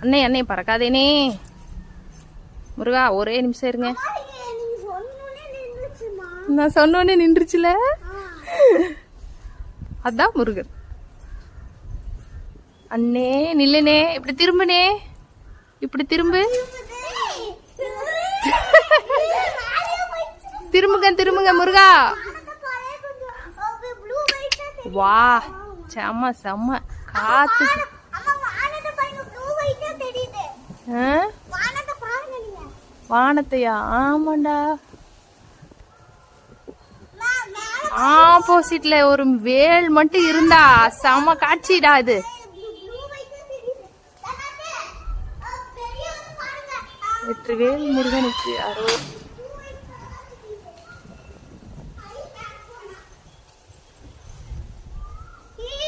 அண்ணே அண்ணே பறக்காதேனே முருகா, ஒரே நிமிஷம் இருங்க. நான் சொன்னோடனே நின்றுச்சுல, அதான் முருகன். அண்ணே நில்லுனே, இப்படி திரும்புனே, இப்படி திரும்பு. திரும்புங்க திரும்புங்க முருகா. வா, செம்ம செம்ம காத்து. வானத்தையா? ஆமாண்டா, ஆப்போசிட்ல ஒரு வேல் மட்டும் இருந்தா செம காட்சிடா இது. வெற்றி வேல் முருகனுக்கு அரோகரா.